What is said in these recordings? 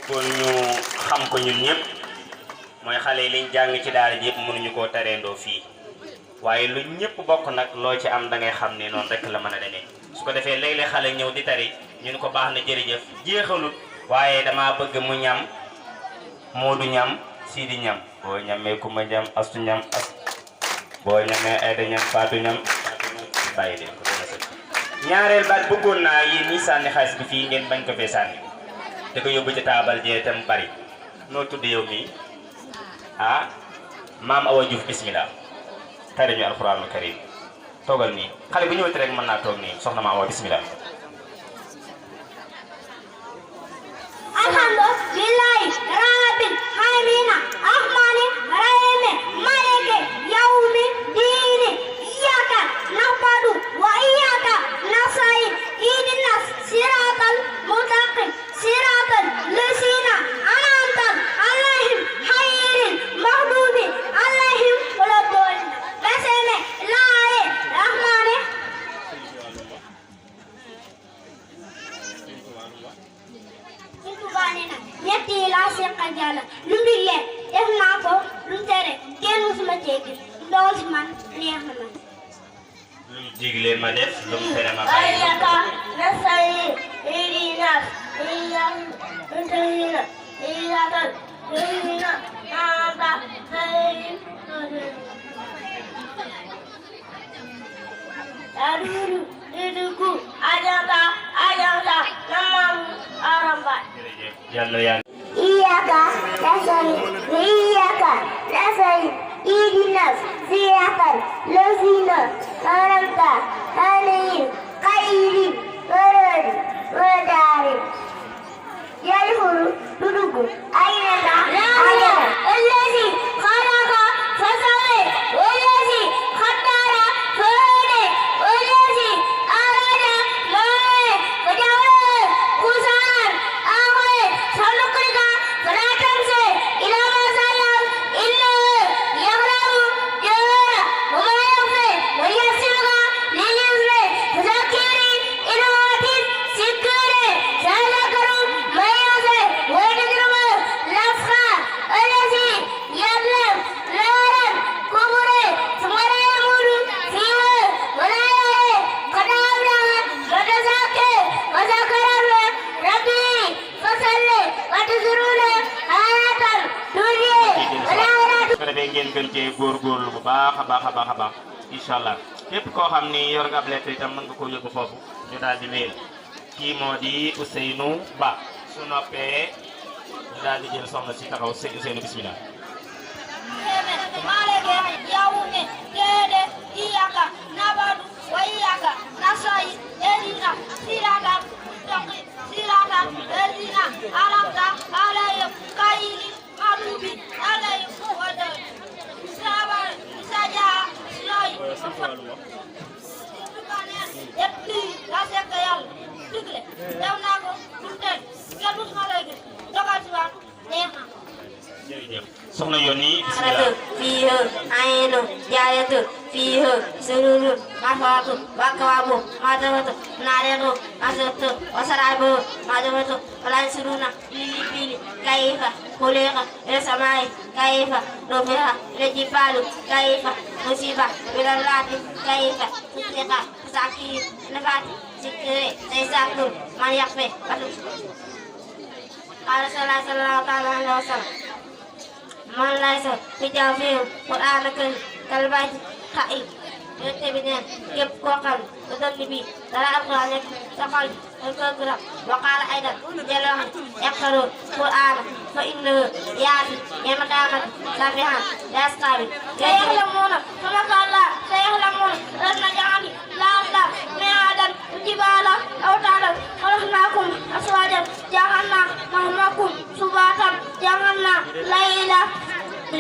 kon ñu xam ko ñun ñëpp mooy xale yi liñ jàng ci daara ji yëpp mënuñu koo tareendoo fii waaye lu ñëpp bokk nag loo ci am da ngay xam ne noonu rek la mën a demee su ko defee léeg-léeg xale ñëw di tari ñu ne ko baax na jërëjëf jeexalut waaye dama bëgg mu ñam Moodu ñam Sidi ñam boo ñamee Kumba ñam Astu ñam boo ñamee Ayda ñam Faatu ñam bàyyi leen ko dana sëkk ñaareel baat bëggoon naa yéen ñi sànni xaalis bi fii ngeen bañ ko fee sànni da ko yóbbu ci taabal jee tam bari noo tudd yow mii ah maam Awa Diouf bismillah tari ñu alxuraanul karim toogal nii xale bu ñëwati rek mën naa toog nii soxna maam Awa bismillah alhamdulillahi rabbil alamin arrahmani rahim maliki yawmi dini iyyaka na'budu wa iyyaka nasta'in ihdinas siratal mustaqim siratal ladzina an'amta alaihim ghayril maghdubi alaihim waladdallin basme laye rahmani ñett yi laa seqal Yàlla lu mu digle def naa ko lu mu tere kenn musuma jéggi lool si man neex na man. lu mu digle ma def lu mu tere ma bàyyi. iyyaka nasta'in ihdinas siratal ladzina an'amta alaihim adudu iduku ajanta namam aramba. yàlla yaa iyyaka nasta'in ihdinas siratal ladzina an'amta alaihim ghayril maghdubi waladdallin yadkhulu dudugu aynata allazi khalaqa fasawwa wallazi qaddara fahada wallazi arada faja'ala qusan akhir sanuqrika fala tansa ila ma sa'al illa ya'lamu jahra wa ma yakhfa wa yasiruka lil yusri fadhakkiri ila watin sikri salakaru ma yasa wa yadrumu lafqa allazi yadlam laran kubure sumara yamuru fiha wa la yahe qadamna radazake wa zakarana rabbi fasalli wa tuzuruna ayatan dunya wa la su ko defee ngeen gën cee góorgóorlu bu baax a baax a baax a baax incha allah képp koo xam ni yor nga ab lettre itam mën nga koo yóbbu foofu ñu daal di wéyal kii moo di Ousseynou Ba su noppee ñu daal di jël soxna si taxaw Ousseynou bismillah. maliki yawmi dini iyyaka na'budu wa iyyaka nasta'in ihdinas siratal mustaqim siratal ladzina an'amta alaihim ghayril maghdubi alaihim waladdallin sajaa lay yépp lii laa seq Yàlla digle def naa ko lu teg kenn musuma lay gis dogal si waat neex na. jërëjëf soxna Yoni bismillah. fiiha aynu jaaratu fiiha sururu marfuatu wakawabu madawatu naretu masatu wasarabu madawatu walan suruna lili kaifa kuliqa resamai kaifa nufiha rejibalu kaifa musiba bilalati kaifa tutika sakir nafati sikire saisakur man yakfe patu qala sallallahu alaihi wasallam man laysa fi jawfihim qur'anaka kalbayti xa'i yonent bi neen képp koo xam ne dënn bi dara alquran nekk sa xol dañ koy gërëm wa qaala aydan delloo xam iqra'u qur'ana fa innahu yaati yawmal qiyaamati shafi'an li ashaabihi saya'lamuuna thumma kallaa saya'lamuuna alam naj'al al-arda mihaadan wa jibaala awtaadan khalaqnaakum azwaajan ja'alnaa nawmakum subaatan ja'alnaa layla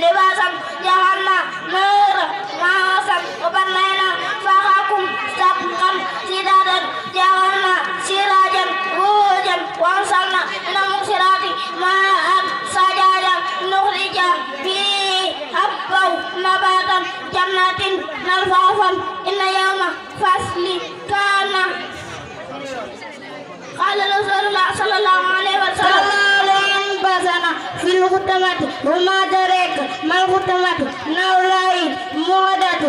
لباسا جعلنا نورا معاشا وبنينا فوقكم سقفا سدادا جعلنا سراجا وهوجا وانزلنا من المعصرات ماء ثجاجا نخرج به حبا نباتا جنات ألفافا إن يوم فصل كان قال رسول الله صلى الله عليه وسلم الختمات وما دريك ما الختمات نولاي مهدات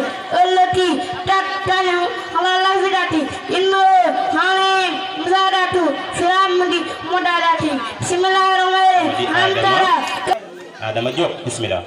التي تتنع على الأفئدة إنه حليم مزادات فرامدي مدادات بسم الله الرحمن الرحيم Adama Diop bismillah.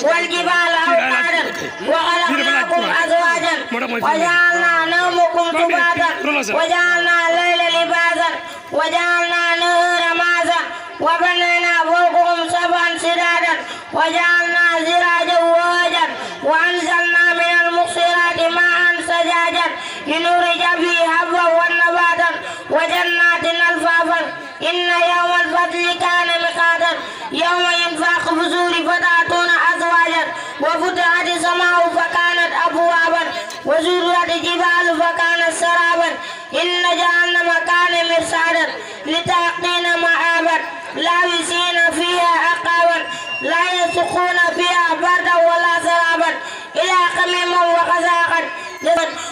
والجبال أوتادا وخلقناكم أزواجا وجعلنا نومكم سباتا وجعلنا الليل لباسا وجعلنا النهار معاشا وبنينا فوقكم سبعا شدادا وجعلنا سراجا وهاجا وأنزلنا من المقصرات ماء ثجاجا لنخرج به حبا ونباتا وجنات ألفافا إن يوم الفصل كان ميقاتا يوم ينفخ في الصور فتأتون أفواجا وفتحت السماء فكانت أبوابا وسيرت الجبال فكانت سرابا إن جهنم كان مرصادا للطاغين مآبا لابسين فيها أحقابا لا يذوقون فيها بردا ولا شرابا إلا حميما وغساقا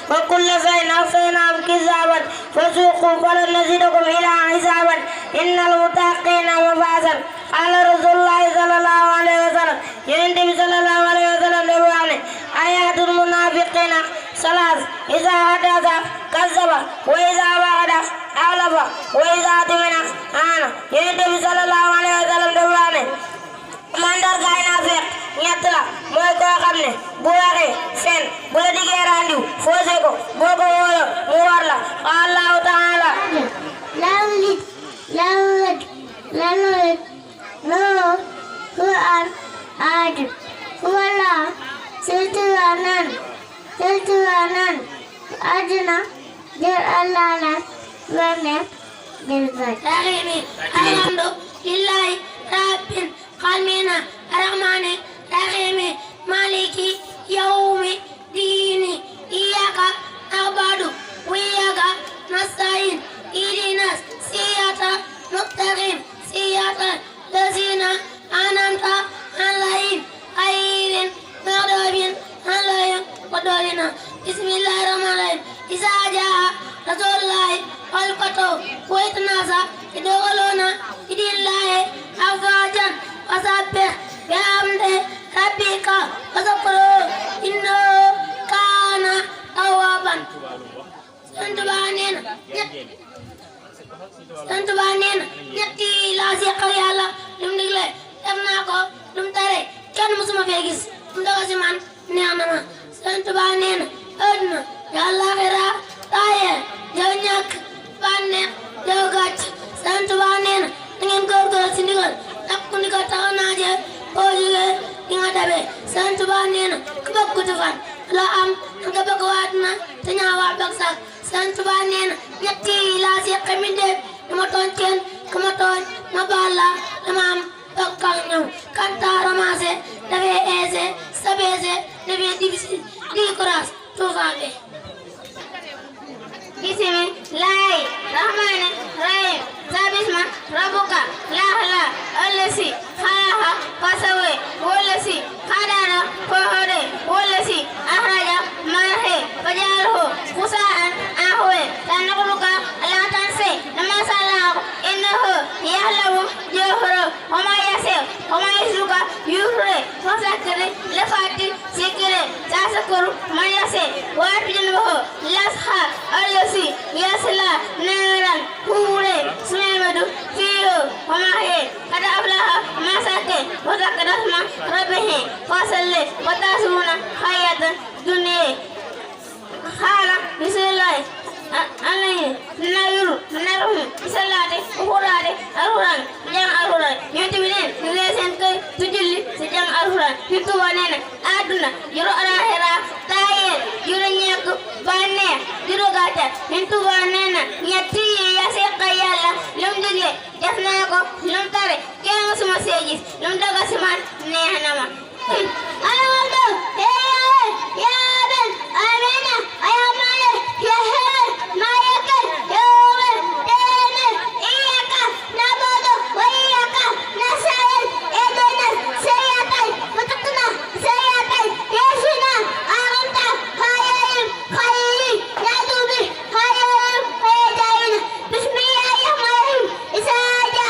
وكل شيء أحصيناه كتابا فذوقوا فلن نزيدكم إلا عذابا إن المتقين مفازا قال رسول الله صلى الله عليه وسلم ينتبه صلى الله عليه وسلم لبوانه آيات المنافقين ثلاث إذا حدث كذب وإذا وعد أخلف وإذا اؤتمن خان ينتبه صلى الله عليه وسلم لبوانه mandargaay naafeq ñett la mooy koo xam ne bu waxee fen bu la diggee randiw foose ko boo ko wóolo mu war la Allahu taala lanulit no Quran adi wala silturanan adina der Allah la wane del bay rahimi alhamdulillahi rabbil قلبنا الرحمن الرحيم مالك يوم الدين إياك نعبد وإياك نستعين اهدنا الصراط المستقيم صراط الذين أنعمت عليهم غير المغضوب عليهم ولا الضالين بسم الله الرحمن الرحيم إذا جاء رسول الله والفتح والناس يدخلون في دين الله أفواجا فسبح بحمد ربك وذكره إنه كان توابا sant ba neen ñetti laa seqal yàlla lum digle def naa ko lum tere kenn musuma fee gis mu doga si man neex na ma sant ba neen àdduna yàlla xira taaye jaw ñàkk bànneex jaw gàcc sant ba neen da ngeen góorgóorlu si ndigal ak ku ndigal taxaw naa je boo jógee di nga dabe sant ba neen ku bëgg gudd fan la am nga bëgg waat na te ñaawaa bëgg sax sant ba neen ñetti laa seqal mi def dama tooñ kenn ku ma tooñ ma baal la dama am bokk ak ñoom kanta ramassé dafay aisé s'abaisser dafay difficile di courage tout va bien. Bismillahi rahmani rahim sabisma rabbuka la allasi khalaqa fasawa wallasi qadara fahada wallasi akhraja marhe fajalahu khusaan ahwa tanquluka la tansi lama sallahu innahu ya'lamu jahra wa ma yasir wa ma yasuka yuhre fasakre lafati sikre tasakuru man yasir wa arjunhu lasha allasi yasla naran hure سمعت فيه وما هي قد أفلح ما سكت وذكر اسمه wasallam fitu wanene aduna juro alahira taye juro ñek bané juro gata fitu wanene ñetti ya sekka yalla lum dige def na ko lum tare kenn suma sejis lum daga sima neexna ma ana wando ya ben amena ayamale ya he mayaka yowe tene iyaka nabodo wa iyaka nasayel edena sayatai mutakna sayatai yashina aranta khayim khayyi yadubi khayim khaydain bismillahirrahmanirrahim isaja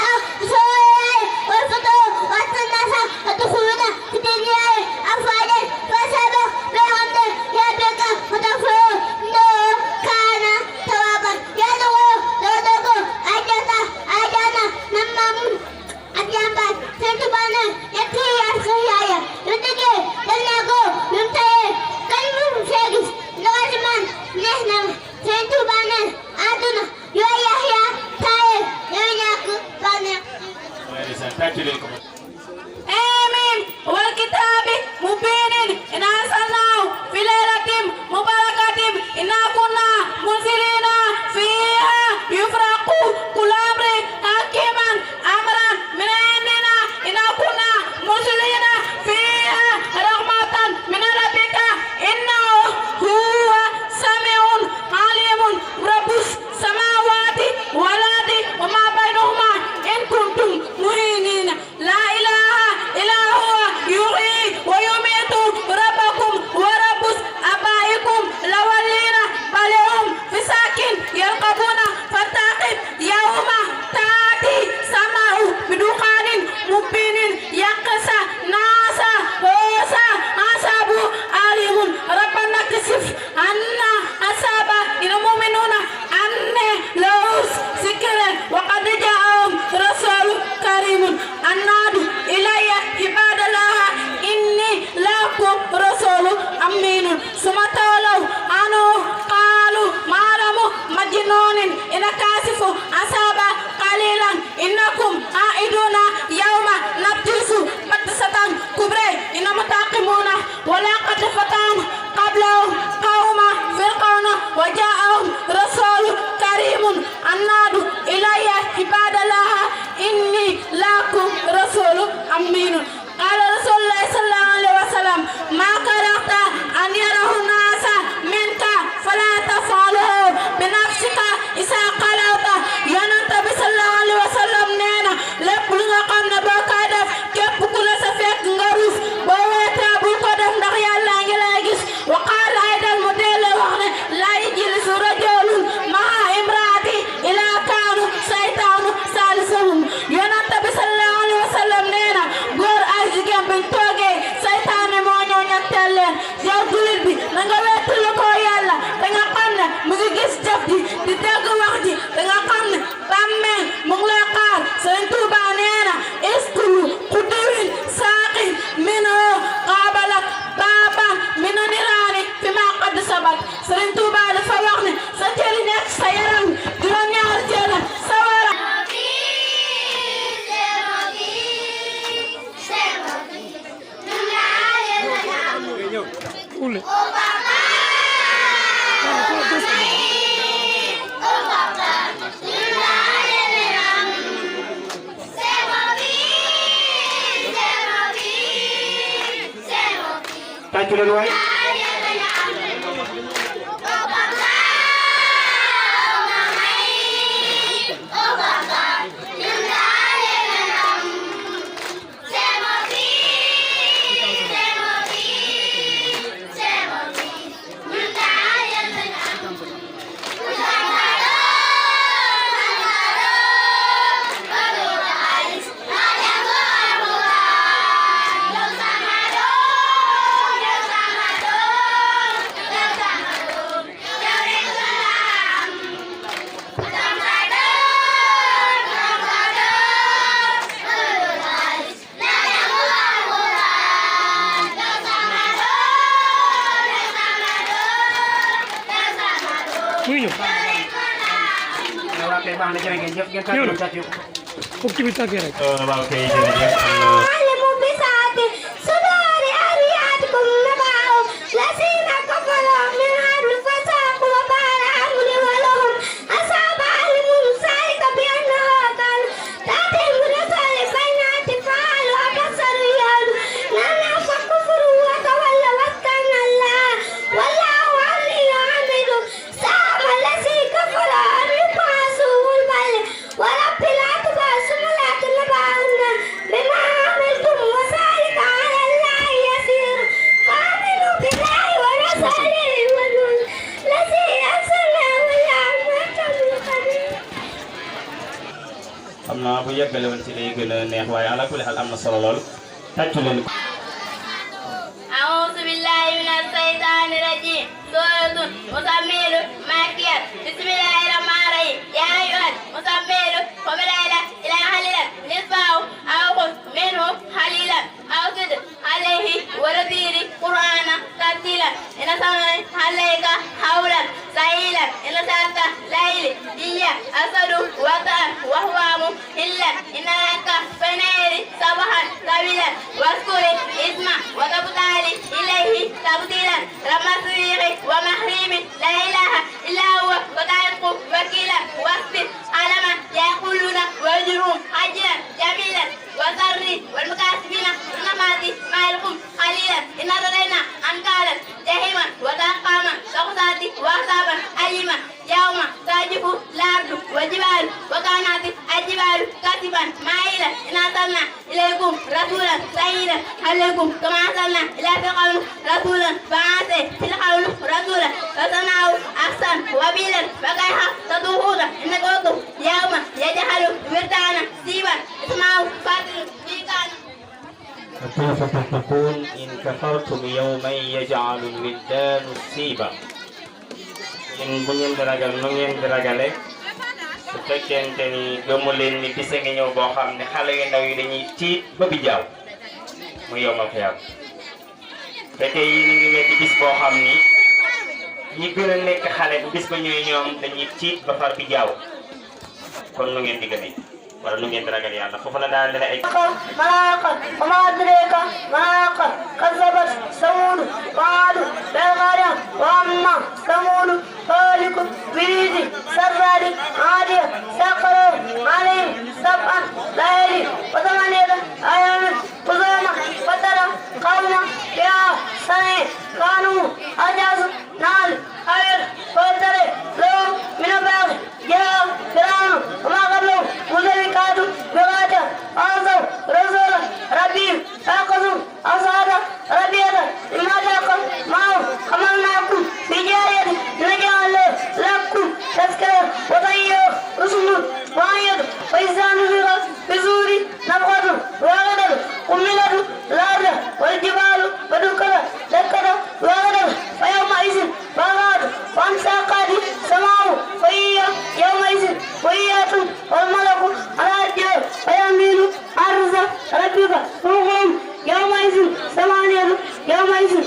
soya wal futu wat nasa adkhuluna fidunya afada fasaba bihamdi ya bika mutafu no kana tawaban ya dogo ajana namam Adyamban, Sentubana, Yaki Yaskaya, Lutige, Danago, Luntae, Kalmum Segis, Lagaman, Nahnam, Sentubana, Aduna, Yoyahya, Tae, Yoyaku, Bana. Amen. Walkitabi, Mubinin, in Asanau, Fileratim, Mubarakatim, in Akuna, Munsirina, Fiha, Yufraku, Kulamri, Hakiman, Amran, Minanina, in Akuna, Muslina, Fiha, Rahmatan, Minarabika, Inna, Huwa, Samiun, Alimun, Rabus, Samawati, Waladi, Wama Bainuma, in Kuntum, Muhinina, La ilaha illa huwa yuhyi wa yumitu rabbakum wa rabbus abaikum lawalina balehum fisakin yarqabuna fataqib yawma taati samau bidukhanin mubinin yaqsa nasa hosa asabu alimun rabbana kisif anna asaba ila mu'minuna anne laus zikran wa qad ja'ahum rasul karimun annadu ilayya ibadallah inni lakum rasulu aminun sumatawalaw anu qalu maramu majnunin ina kasifu asaba qalilan innakum aiduna yawma nabtisu batsatan kubre ina mutaqimuna wala qad fatan qablahu qauma firqauna wa ja'ahum rasul karimun annadu ilayya ibadallah inni lakum rasulu aminun qala rasulullah sallallahu alaihi wasallam ma karahta an yarahu nasa minka fala tafaluhu binafsika isa qalawta yonent bi sallallahu alaihi wasallam neena lépp lu nga xam ne boo koy def képp ku la sa fekk nga rus boo weetee bul ko def ndax yàlla ngi lay gis wa qaala aydan mu delloo wax ne la yajlisu rajulun ma'a imraati ila kaanu saytaanu saalisahum yonent bi sallallahu alaihi wasallam neena góor ak jigéen buñ toogee saytaane moo ñëw ñetteel leen yow julit bi na nga wettali ko yàlla da nga xam ne mu ngi gis jëf ji di dégg wax ji da nga xam ne bàmmeel mu ngi lay xaar Sëriñ Tuuba neena iskulu xuduwin saaqin mino qaabalat baaban mino niraani fi ma qad sabat Sëriñ Tuuba dafa wax ne sa cëri nekk sa yaram juróom-ñaar cëri sawara Ule. Thank you, little white. muy ñëw waaw kay baax na jërë ngeen jëf ngeen tàccu fukki bi tàggee rek waaw kay jërëjëf. gën a neex waaye ala kulli xaal am na solo lool tàccu leen ko. أعوذ بالله من الشيطان الرجيم سورة مزمل مكية بسم الله الرحمن الرحيم يا أيها المزمل قم الليل إلى قليلا نصفه أو خذ منه قليلا أو زد عليه ورتل قرآنا ترتيلا إن سنن عليك قولا ثقيلا إن سألت الليل هي أسد وطأ وهو مهلا إن لك فنير صباحا طويلا واذكر اسمه وتبتل إليه تبديلا رمسيح ومحرم لا إله إلا هو وتعق وكيلا واصبر على ما يقولون واجرهم أجرا جميلا وسر والمكاسبين النماذج ما يلقم قليلا إن ردينا أنكالا جهيما وتقاما شخصات وحسابا أليما يوم تجف الأرض والجبال وكانت الجبال كثبا مائلا إن أرسلنا إليكم رسولا شهيدا عليكم كما أرسلنا إلى فرعون رسولا فعاصى فرعون رسولا فصنعوا أحسن وبيلا فكيف تطوفون إن كنتم يوم يجعل ولدان سيبا اسمعوا فاتل فيكان فكيف تتقون إن كفرتم يوما يجعل الولدان سيبا in bu ngeen di ragal nu ngeen di ragale su fekkente ni gëmu leen ni bisa ngi ñëw boo xam ne xale yu ndaw yi dañuy tiit ba bi jaaw mu yomal xiyam fekkee yi ni ngi weddi bis boo xam ni ñi gën a nekk xale bu bis ba ñëwee ñoom dañuy tiit ba far bi jaaw kon nu ngeen di gëmee wala nu ngeen di ragal yàlla foofu la daal dina ay ملاقا وما أدريك ملاقا كذبت ثمود وعاد بالقارعة وأما ثمود فأهلك بريد سراد عادية سخروا عليهم سبعا ليالي وثمانية أيام حسوما فترى قوما فيها سنة كانوا أجاز نال خير فلترى لهم من بعد جاء فرعون وما قبله مدركات بغاية أعظم رسول ربهم فأخذوا أصحاب ربيعة مما تلقوا معه حملناكم بجارية نجعل لكم تذكرة وطيب رسل وعيد وإذا نفخ بصور نفخة وغدر حملت الأرض والجبال ودكت دكة وغدر فيومئذ وغاد وانشقت السماء فهي يومئذ وهية والملك على الجبل فيميل عرض ربك وهم يومئذ ثمانية يومئذ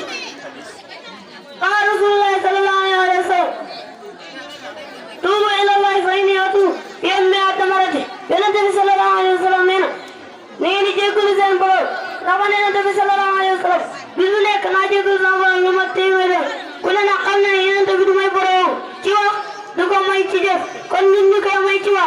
قال رسول الله صلى الله عليه وسلم توبوا إلى الله فإني أتوب يوم 100 مرة ينتبه صلى الله عليه وسلم نين جيكول سين بول ربنا ينتبه صلى الله عليه وسلم بيزولي كنا جيكول سين بول نمتي ويري كلنا قلنا ينتبه دمي بول تيوا دكو ماي تيجف كن نين كي ماي تيوا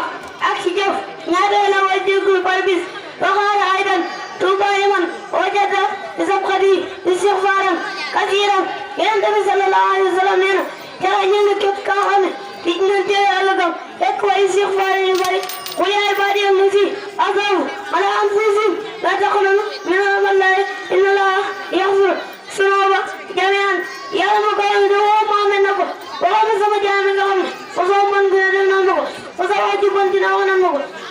أكسي جف نادى إلى وجيكول باربيس وقال أيضا توبا لمن وجد بسبقتي استغفارا كثيرا ينتبه صلى الله عليه وسلم ترى نين كيف كان تجنن تيجي ألقى يكوى استغفارا يبارك قل يا عبادي الذين أسرفوا على أنفسهم لا تقنطوا من رحمة الله إن الله يغفر الذنوب جميعا يعلم كل ما منكم وهو سما جامعكم وصوم من غيرنا وصواجب من تناولنا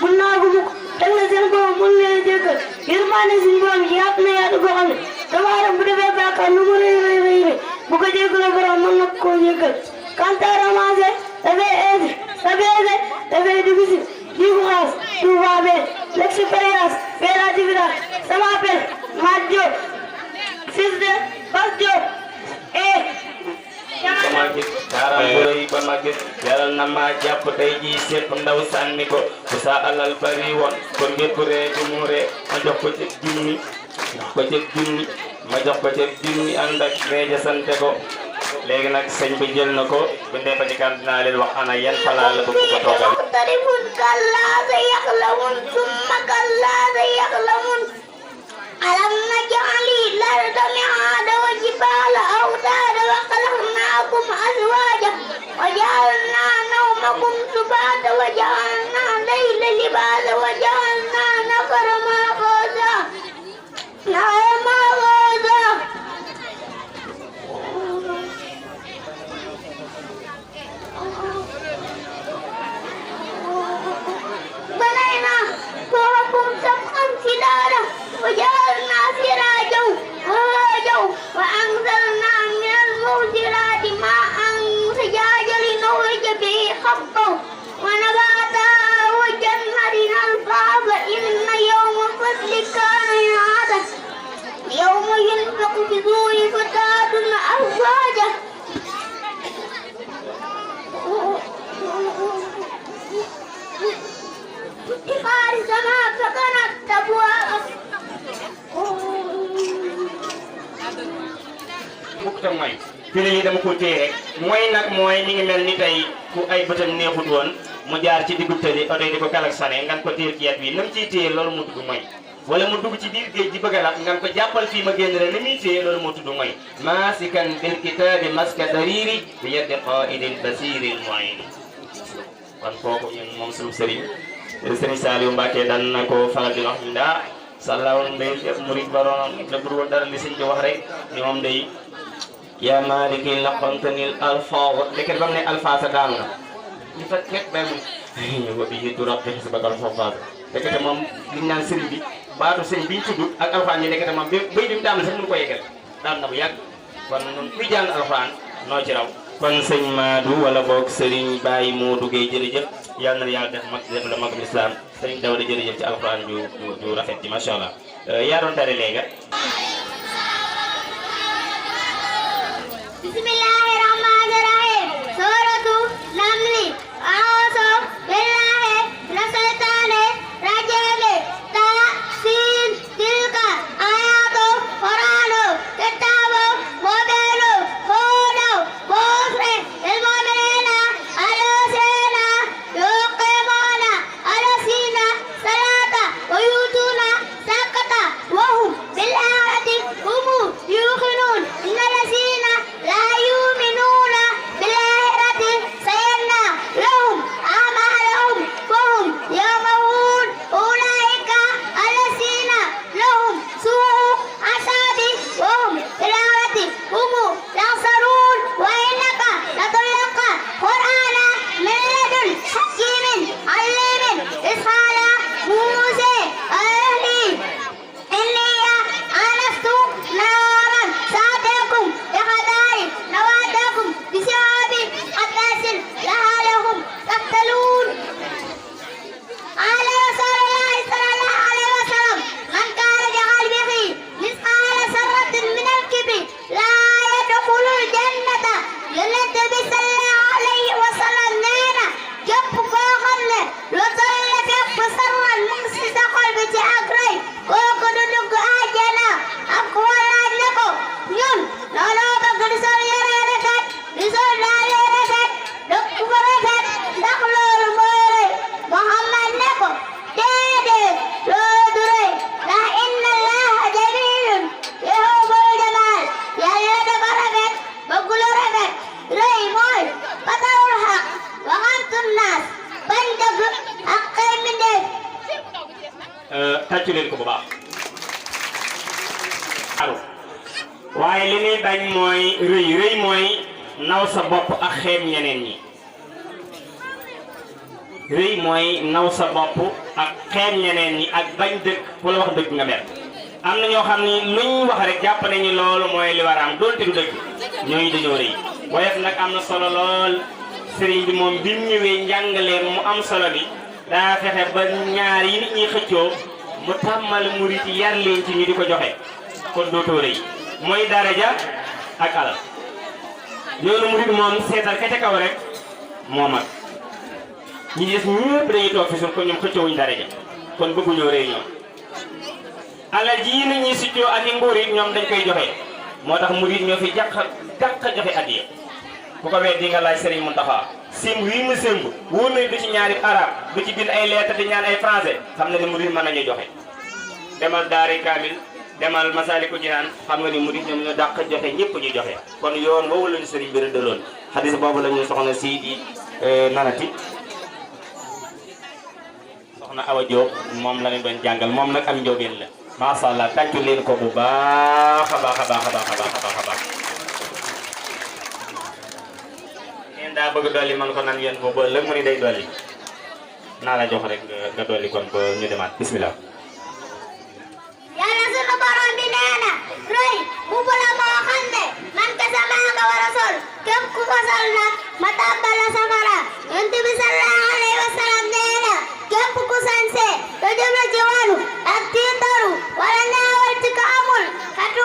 مناكم تلزم كم من يجيك يرمان سنبام يابنا يادكم تمارم بدو باكا نمري بكجي كل برام من نكوجيك كانتارا مازه تبي دبيسي Dibras, Duvabe, Lexiperas, Vera Divira, Samapel, Madjo, Sisde, Basjo, magis dara boy ba magis yaral na ma japp tay ji sepp ndaw sanni ko bu sa alal bari won kon bepp re bu mure ma jox ko ci jinni ma jox ko ci jinni and ak reja sante ko legi nak señ bi jël nako bu ndé ba ci kan dina leen wax ana yan pala la bëgg ko togal tarifun kalla sayahlamun summa kalla sayahlamun alam naj'ali larda mi'ada wa jibala awtada wa khalaqnakum azwaja wa ja'alna nawmakum subata wa ja'alna layla libasa wa ja'alna nahara ma'aza بنينا فوقكم سقفا يوم ينفق في الصور فتأتون أفواجا فتحت السماء فكانت أبوابا bukk tam mooy fi ne nii dama ko téye rek mooy nag mooy mi ngi mel ni tey ku ay bëtam neexut woon mu jaar ci diggu tëli oto yi di ko klaxonné ngan ko téye ci yet bi nam ciy téye loolu moo tudd mooy wala mu dugg ci biir géej di bëgg a lap ngan ko jàppal fii ma génn rek li muy téye loolu moo tudd mooy maasikan bil kitaabi maska dariri bi yeddi qaidil basiril muini kon kooku ñun moom suñu sëriñ Saliou Mbacké daan na ko faral di wax ñu daa sàllawul ndey def murid baroon da bur woon dara li sëñ bi wax rek ni moom day yaa maaliki laqantanil alfaaz léegi ba mu ne alfaasa daan nga ñu fa ket ba mu ñu ko bii du rab si bakal foofaas léegi moom liñ naan sëriñ bi baatu sëriñ bi ñu tudd ak alxuraan yi léegi moom bay bi mu daan sax mënu ko yeggal daan na bu yàgg kon ñun kuy jàng alxuraan noo ci raw kon sëñ Madou wala boog sëriñ Baye Modou Gueye jërëjëf yàlla na yàlla def mag def la magum islam sëriñ Dawda jërëjëf ci alxuraan ju rafet ji macha allah yaa doon tare léegi Bismillahirrahmanirrahim. Suratu Namli. A'udzu billahi minasyaitonir rajim. Ta sin tilka ayatul Qur'anu kitabun mubinun hudan wa bushra lil mu'minina allazina yuqimuna as-salata wa yutuna zakata wa hum bil akhirati hum yuqinun. Innallazina لا يؤمنون بالآخرة سيئنا لهم أعمالهم وهم يعمهون أولئك الذين لهم سوء عذاب وهم بالآخرة هم يخسرون وإنك لتلقى قرآنا من لدن حكيم عليم إذ قال موسى أهلي إني آنست نارا سآتيكم بخبر نواداكم بشهاب قباس لعلهم تقتلون. قال رسول الله صلى الله عليه وسلم من كان بقلبه مثقال ذرة من الكبر لا يدخل الجنة. Yonent bi sallallahu alayhi wa sallam nee na képp koo xam ne lu toll ne fépp sarwal mu ngi si sa xol bi ci ak rëy kooku du dugg àjjana. ak ku laaj ne ko ñun looloo bëgg di sol yére rafet di sol daal di rafet dëkk bu rafet ndax loolu mooy rëy. Muhammad ne ko déedéet loolu du rëy ndax inna allaha jamilun yuhibbul jamal. Yàlla dafa rafet bëgg lu rafet. rëy mooy batarul xaq waxantu naas bañ dëgg ak xëy mbindeef. tàccu leen ko bu baax waaye li ñuy bañ mooy rëy mooy naw sa bopp ak xeeb ñeneen ñi. rëy mooy naw sa bopp ak xeeb ñeneen ñi ak bañ dëgg ku la wax dëgg nga mer. am na ñoo xam ni luñ wax rek jàpp nañu loolu mooy li war a am doonte du dëgg ñooñu dañoo rëy. woyof nag am na solo lool sëriñ bi moom bi mu ñëwee njàngaleem mu am solo bi daa fexe ba ñaar yi nit ñi xëccoo mu tàmmal murit yi yar leen ci ñu di ko joxe kon dootoo rëy mooy daraja ak alal. yoonu murit moom seetal ka ca kaw rek moo mag ñi des ñëpp dañuy toog fi suuf ko ñoom xëccoowuñ daraja kon bëgguñoo rëy ñoom. alal ji nit ñi succoo ak i nguur it ñoom dañ koy joxe moo tax murit ñoo fi jàq joxe addiya ku ko weddi nga laaj Serigne Mountakha simb wii mu simb wóor nañ du ci ñaari arab du ci bind ay lettre di ñaan ay français xam na ni murit mën nañu joxe. demal Daari Kamil demal Masaalikul Jinaan xam nga ni murit ñoom ñoo dàq joxe ñëpp ñu joxe kon yoon woowu lañu Serigne bi rëddaloon xadis boobu la ñu soxna sii di nanati soxna Awa Diop moom la ñu doon jàngal moom nag am njóobeen la macha allah tàccu leen ko bu baax a baax a baax a baax a baax a baax. neen daa bëgg dolli man ko nan yéen boobu ëllëg mu ni day dolli naa la jox rek nga dolli kon ba ñu demaat bismillah. Yàlla sunu borom bi nee na rëy mbubb la moo xam ne man kese maa nga war a sol képp ku ko sol nag ma tàbbal la safara. Yonent bi sallallahu alayhi wa sallam nee na képp ku sanse te jublu ci wàllu ak tiitaru wala ñaawal ci ko amul xatu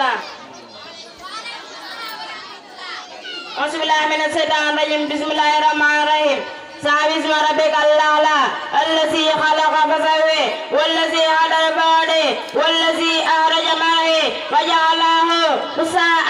الله أعوذ بالله من الشيطان الرجيم بسم الله الرحمن الرحيم سبح اسم ربك الأعلى الذي خلق فسوى والذي عدل فهدى والذي أخرج مرعى وجعله غثاء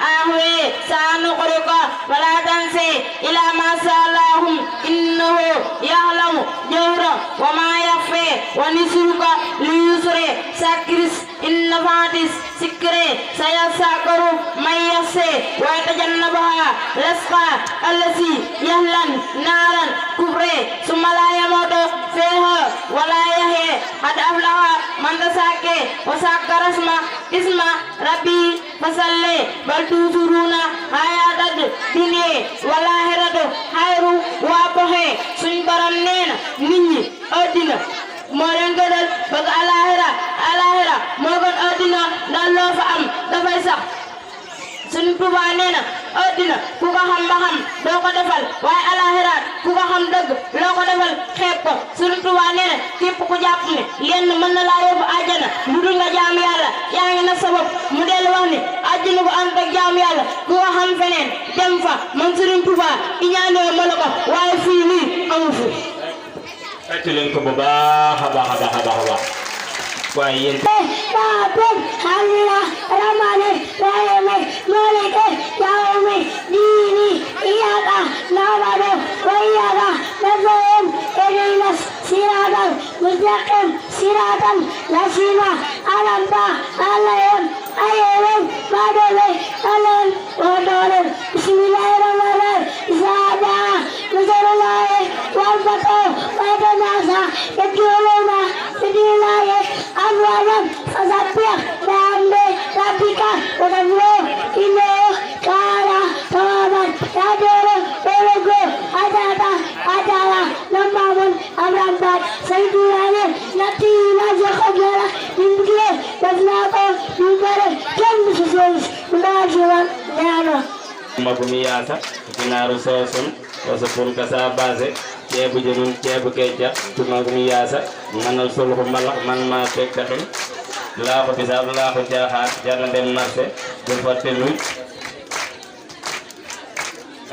أحوى سنقرئك ولا تنسى إلا ما شاء الله إنه يعلم الجهر وما يخفى ونسرك لليسر سكرس إن فاتس سكري سيسكر من يسى ويتجنبها الأشقى الذي يهلن نارا كبرى ثم لا يموت فيها ولا يحيى قد أفلح من تزكى وذكر اسم ربه فصلى بل تؤثرون حياة الدنيا والآخرة خير وأبقى suñ borom nee na nit ñi àddina moo leen gënal bëgg alaxira moo gën àddina ndax loo fa am dafay sax suñ Tuubaa nee na àddina ku ko xam ba xam doo ko defal waaye alaxira ku ko xam dëgg loo ko defal xeeb ko suñ Tuubaa nee na képp ku jàpp ne lenn mën na laa yóbbu àjjana lu dul nga jaamu yàlla yaa ngi na sabab mu dellu wax ni àjjana bu ànd ak jaamu yàlla ku ko xam feneen dem fa man suñ Tuubaa i ñaanoo ma la ko waaye fii nii amu fi fekk leen ko bu baax a baax waaye yéen Rabbul Alamin Rahmanir Rahim Malikir Yawmi Dini Iyyaka na'budu wa iyyaka nasta'in ihdinas siratal mustaqim siratal ladzina an'amta 'alaihim ghayril maghdubi 'alaihim waladdallin Bismillahirrahmanirrahim Iza nasrullahi wal fathu wa tanasa yaquluna billahi أولاً فسبح بحمد ربك وتبلغ إنه كان توابا يدور ويلقى أجالا لما من أمرا بعد سيدنا نتي نجح جلا من بكي وزناقه من بره كم بسوس مناجوا نانا magumiyata ginaru sosun wasu pulka sa base ceebu jënun ceebu kecca tumagumiyasa manal sulhu malax man ma tek taxin laaxu bisaab laaxu jaaxaat jarna dem marché du fatte luy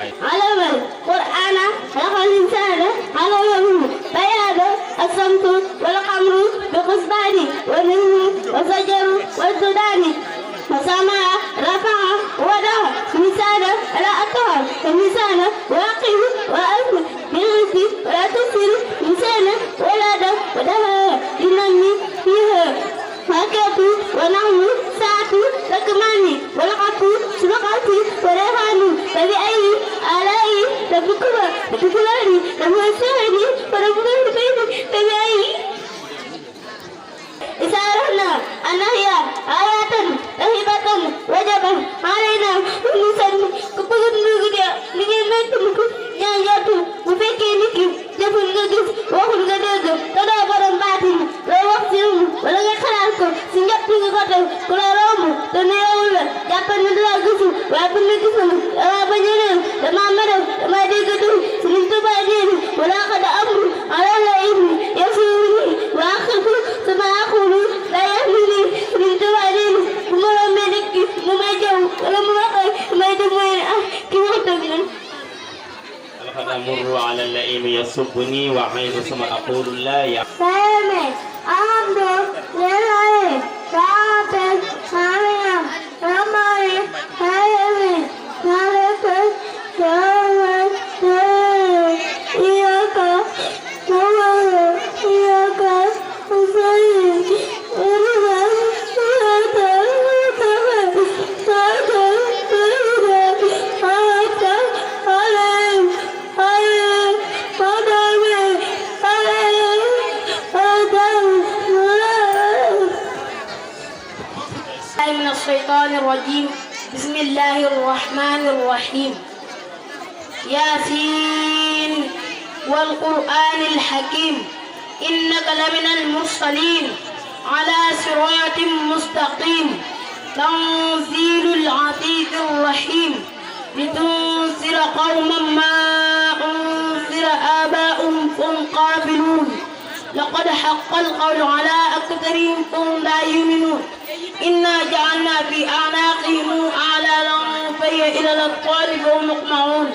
علم القرآن خلق الإنسان علمه بيان الصمت والقمر بقصبان والنجم والشجر والسودان وسمع رفع وضع ميزان على أطهر الميزان واقف وألف بالغد ولا تسر ميزان ولا دم ودها للنمي فيها فاكهة ونعم ساعة ركمان ولقط سبقات وريحان فبأي آلاء ربكما تكفران ربكما وربكما فبأي إذا أردنا أن نحيا آيات رهيبة وجبا علينا ونسلم كبير نجدا لجمعتم يانجاتو وفكي نكيم جفن نجس وخن نجد تدابر باتن لو وقتهم ولا يخلالكم سنجاب نجد كل روم تنيول جابن نجسو وابن نجسو وابن جنم لما مرم لما ديكتو سننتو بعدين ولا قد أمر على الله يسيرني وأخذ ثم أقول لا يحملني سننتو بعدين وما ملك وما جو ولا موقع ما يدمين كيف أتبين لقد أمر على اللئيم يسبني وعيد ثم أقول لا يا Sami, Abdu, Lillahi, Rabbil Alamin, Rahmani, Rahimi, Maliki, Yawmiddin, Iyyaka na'budu wa iyyaka nasta'in, ihdinas siratal من الشيطان الرجيم بسم الله الرحمن الرحيم ياسين والقرآن الحكيم إنك لمن المرسلين على صراط مستقيم تنزيل العزيز الرحيم لتنذر قوما ما أنذر آباؤهم فهم غافلون لقد حق القول على أكثرهم فهم لا يؤمنون إنا جعلنا في أعناقهم أغلالا فهي إلى الأذقان فهم مقمحون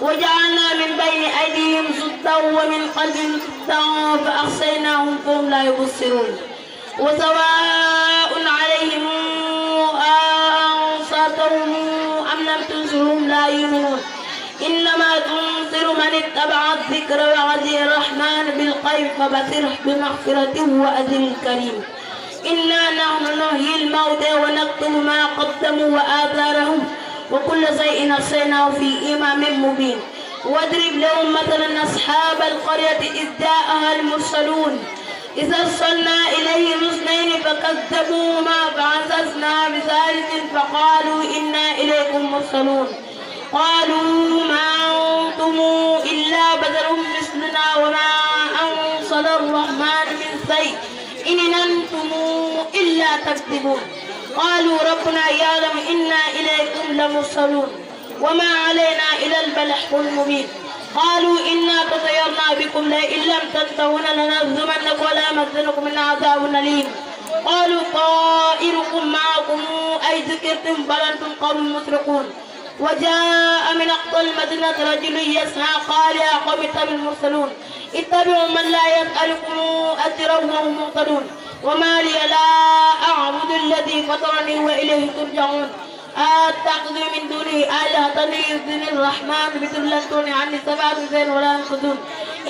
وجعلنا من بين أيديهم سدا ومن خلفهم سدا فأغشيناهم فهم لا يبصرون وسواء عليهم أنصتهم أم لم تنصرهم لا يؤمنون إنما تنصر من اتبع الذكر وعزي الرحمن بالغيب فبشره بمغفرة وأجر كريم إنا نحن نحيي الموتى ونكتب ما قدموا وآثارهم وكل شيء أحصيناه في إمام مبين واضرب لهم مثلا أصحاب القرية إذ جاءها المرسلون إذ أرسلنا إليهم اثنين فكذبوهما فعززنا بثالث فقالوا إنا إليكم مرسلون قالوا ما أنتم إلا بشر مثلنا وما أنزل الرحمن من شيء إن أنتم إلا تكذبون قالوا ربنا يعلم إنا إليكم لمرسلون وما علينا إلى البلاغ المبين قالوا إنا تطيرنا بكم لئن لم تنتهوا لنرجمنكم وليمسنكم من عذاب أليم قالوا طائركم معكم أي ذكرتم بل أنتم قوم مسرقون وجاء من أقصى المدينة رجل يسعى قال يا قوم اتبعوا المرسلون اتبعوا من لا يسألكم أجرا وهم مهتدون وما لي لا أعبد الذي فطرني وإليه ترجعون أتخذ من دونه آلهة يؤذن الرحمن بذل تغني عني سبعة زين ولا ينقذون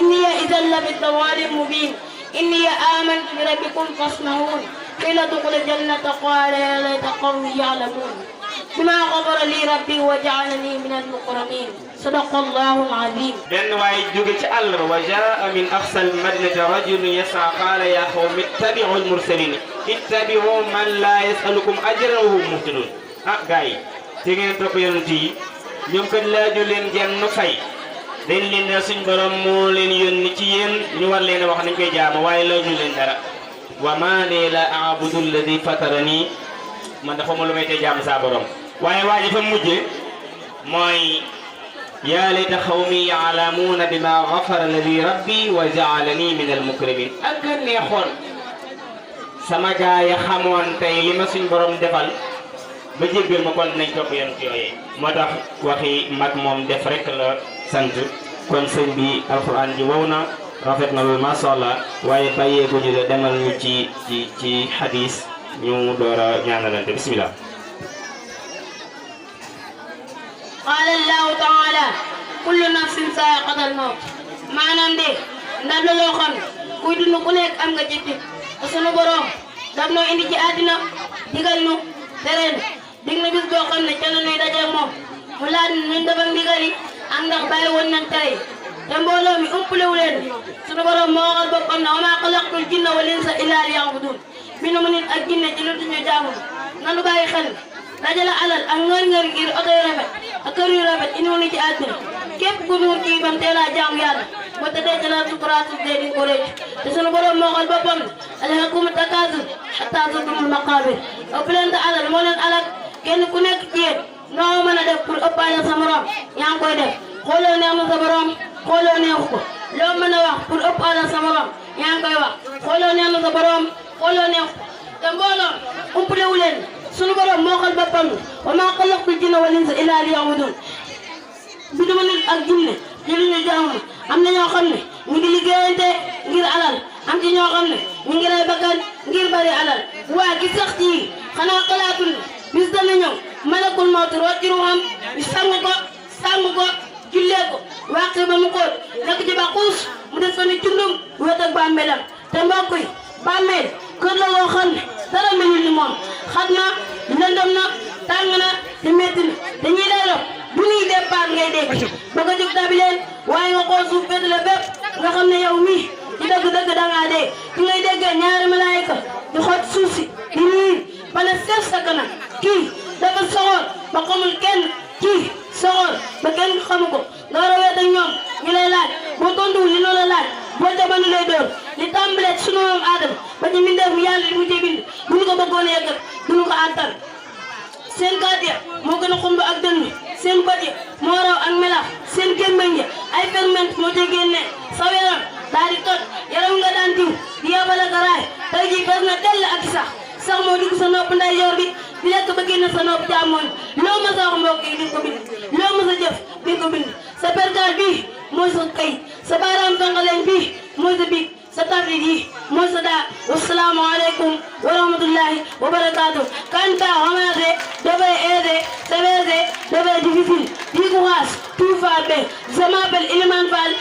إني إذا لفي ضلال مبين إني آمنت بربكم فاسمعون قيل ادخل الجنة قال يا ليت قومي يعلمون بما غفر لي ربي وجعلني من المكرمين صدق الله العظيم. benn waay jóge ci àll ba jaa min aqsal madinati rajulun yas'a qaala yaa qawmi ittabi'u al-mursaliin ittabi'u man laa yas'alukum ajran wa hum muhtadun. ah gars yi te ngeen topp yonent yi ñoom kat laaju leen genn fay dañ leen ne suñ borom moo leen yónni ci yéen ñu war leen a wax nañ koy jaama waaye laaju leen dara. wa maa lii laa a'budu allazii fataranii man dafa ma lu may tey jaam saa borom waaye waa ji fa mujje mooy yaa layta qawmi ya'lamuuna bimaa ghafara lii rabbii wa ja'alanii min al-mukramiin. ak neexoon sama gaa yi xamoon tey li ma suñ borom defal ba jéggal ma kon nañ topp yonent yooyee. moo tax waxi mag moom def rek la sant kon sëñ bi alxuraan ji wow na rafet na loolu macha allah waaye bàyyeeku ñu de demal ñu ci xadis ñu door a ñaanalante bismillah. قال الله تعالى كل نفس سائقة الموت maanaam de ndax la loo xam kuy dund ku nekk am nga jëf te sunu borom daf noo indi ci àddina digal nu tere nu dig na bis boo xam ne ca la nuy dajeeg moom mu laaj ñu def ak ndigal yi am ndax bàyyi woon nañ tere yi te mbooloo mi umpalewu leen sunu borom moo waxal boppam ne wa maa xalaqtul jinna wal insa illaa liya'buduun bindu mu nit ak jinne ci lu ñu jaamu nanu bàyyi xel dajale alal ak ngër-ngër ngir oto yu rafet ak kër yu rafet indiwuñu ci àddina képp ku nuur ci bam teel a jaamu yàlla ba tëddee ci la sukuraatu dee di ko rëcc te sunu borom moo xool boppam alhaakumu takaasur hattaa zurtumul maqaabir ëpp leen te alal moo leen alal kenn ku nekk ci yéen noo mën a def pour ëppaale sa morom yaa ngi koy def xooloo neex na sa borom xooloo neexu ko loo mën a wax pour ëppaale sa morom yaa ngi koy wax xooloo neex na sa borom xooloo neexu ko te mbooloo umpalewu leen sunu borom moo xool boppam wa maa xalaqtul jinna wal insa illaa liya'buduun bi duma nit ak jinne ci lu ñu jaamu am na ñoo xam ne ñu ngi liggéeyante ngir alal am ci ñoo xam ne ñu ngi rey bakkan ngir bari alal waa gi sax ci xanaa xalaatul bis dana ñëw malakul mawti rocci ruuxam ñu sang ko jullee ko wàqi ba mu xóot nekk ci ba xuus mu des fa ni cundum wet ak bàmmeelam te mbokk yi bàmmeel kër la woo xam ne dara melul ni moom xat na lëndëm na tàng na te métti na dañuy lay rob bu ñuy départ ngay dégg bëgg a jóg dabi leen waaye nga xool suuf féete la bépp nga xam ne yow mii ci dëgg-dëgg dangaa dee ci ngay déggee ñaari malaayika di xool suuf si di niir ba ne seef sa kanam kii dafa soxor ba xamul kenn kii soxor ba kenn xamu ko nga war a weet ak ñoom ñu lay laaj boo tontuwul li loolu la laaj boo jamono lay door li tàmbalee sunu moom Aadama ba ci mbindeef mu yàlla li mu ci bind bu ñu ko bëggoon yeggal duñu ko àttan seen kaat ya moo gën a xumb ak dënn seen bët ya moo raw ak melax seen gémmiñ ya ay ferment moo ca génne sa yaram daal di toj yaram nga daan diw di yabal ak raay tey jii fees na dell ak sax sax moo dugg sa nopp ndeyjoor bi di lekk ba génn sa nopp càmmoñ loo ma sa wax mbokk yi di ko bind loo ma sa jëf di ko bind sa perkaal bi mooy sa kayit sa baaraam tàngaleen bi mooy sa biig sa taflit yi mooy sa daa wasalaamu aleykum wa rahmatullahi wa barakatuh quand t'as commencé dafay aider c'est dafay difficile di courage tout va bien je m'appelle Iliman Fall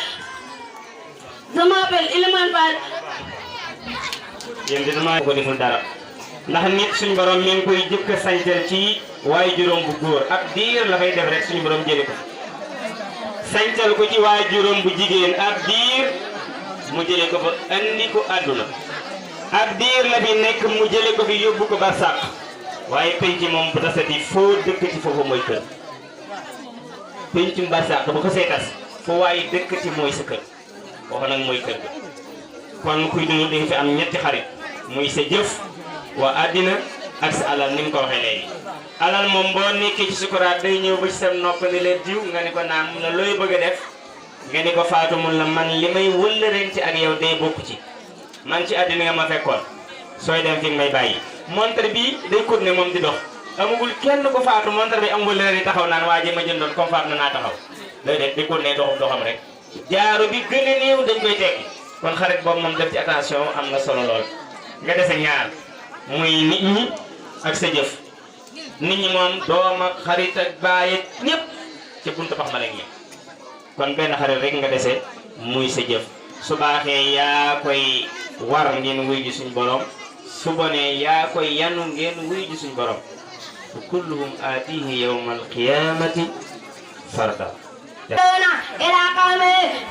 yéen dina ko deful dara ndax nit suñu borom mi ngi koy jëkk a sañcal ci waaye juróom bu góor ab diir la fay def rek suñu borom jëlee ko sañcal ko ci waaye juróom bu jigéen ab diir mu jëlee ko fa andi ko àdduna ab diir la fi nekk mu jëlee ko fi yóbbu ko ba sàq waaye penc moom bu tasati foo dëkkati foofu mooy kër pencum ba sàq bu ko seetas foo waaye dëkkati mooy sa kër foofu nag mooy kër ga kon kuy dund di nga fi am ñetti xarit muy sa jëf waa àddina ak sa alal ni mu ko waxee léegi alal moom boo nekkee ci sukuraat day ñëw ba ci sa nopp ni leen diw nga ni ko naam mun la looy bëgg a def nga ni ko faatu mun la man li may wëllëreen ci ak yow day bokk ci man ci àddina nga ma fekkoon sooy dem fi may bàyyi montre bi day kut ne moom di dox amagul kenn ko faatu montre bi am wëllëreen yi taxaw naan waa ji ma jëndoon comme faatu na naa taxaw day def di kut ne doxam rek jaaru bi gën a néew dañ koy tekki kon xarit boobu moom def ci attention am na solo lool nga dese ñaar muy nit ñi ak sa jëf nit ñi moom doom ak xarit ak baay ak ñëpp ci buntu pax ma lañ ñëw kon benn xarit rek nga dese muy sa jëf su baaxee yaa koy war ngeen wuy ji suñu borom su bonee yaa koy yanu ngeen wuy ji suñu borom kulluhum aatihi yawmal qiyaamati farda إلى قوم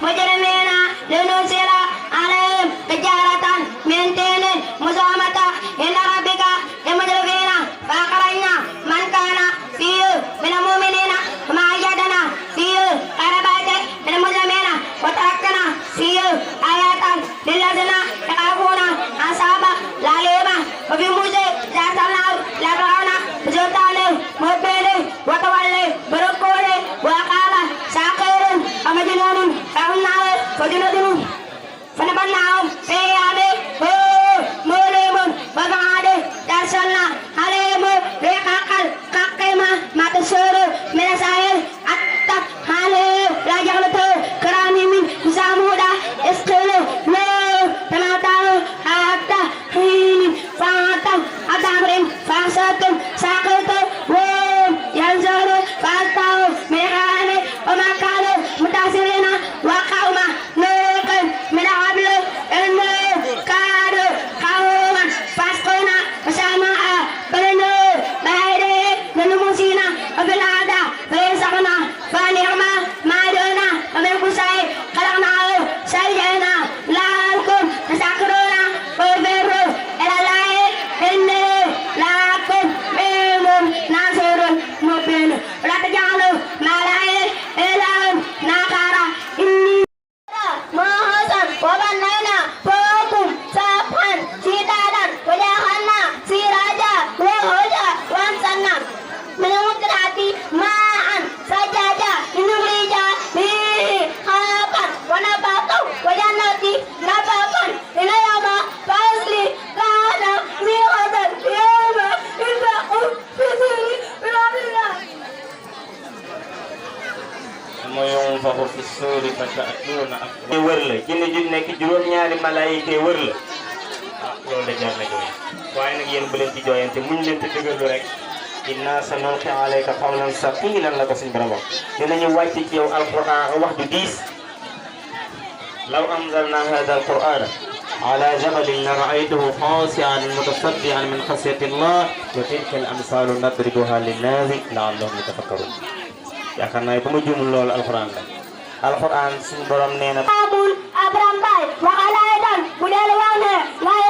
مجرمين لنرسل عليهم حجارة من طين مسومة عند ربك للمجرمين فأخرجنا من كان فيه من المؤمنين وما أيدنا فيه قربات من المجرمين وتركنا فيه آيات للذين يخافون أصحاب الجحيم وفي موسى أرسلناه لفرعون بسلطان مبين وتولي بركوع وقال ساقر ومجنون فهمناه فجندهم فنبذناهم في يابه مولم وبعد أرسلنا عليهم ريحا كالقيمة ما تسور من السائل حتى عليه لا جعلته كرامي من زامودا اسقلوا له تناتاه حتى حين فاتم أدامرين فاسدتم ساقلتم وينزل فاتوا من خانه وما كانوا متاثرين وقوم نوق من عبل إنه كانوا قوما فاسقين وسماء بلنوا بهيده لنمسين وفي العادة فيسقنا فنعم ما دونا ومن قصي خلقناه سيئنا لعلكم تسكرون وفروا إلى الله إني لكم منهم ناصر مبين ولا تجعلوا ما لا إله ناكارا إني محسن وبنينا فوقكم سقفا شدادا وجعلنا سراجا وهدى وأنزلنا من المقطرات ماء ثجاجا لنخرج به حبا ونباتا وجنات نباتا إلى يوم فصل كان ميقاتا يوم ينفق في سور برحمة mooy foofu fi suuri fa ta'tuuna ak wër la jinne ju nekk juróom-ñaari malaayika wër la ah loolu de jar na jooy waaye nag yéen bu leen ci jooyante muñ leen te dëgërlu rek inna sanulqi alayka qawlan saqiilan la ko suñu borom wax dinañu wàcc ci yow alquran wax ju diis law anzalna hada alqurana ala jabalin la ra'aytahu khashi'an mutasaddian min khashyati allah wa tilka al amsalu nadribuha linnaasi la'allahum yatafakkarun yaakaar naa bu ma juumul loolu alxuraan la alxuraan suñu borom nee na Abul Abram Bay waxalaay dan bu dee wax ne waaye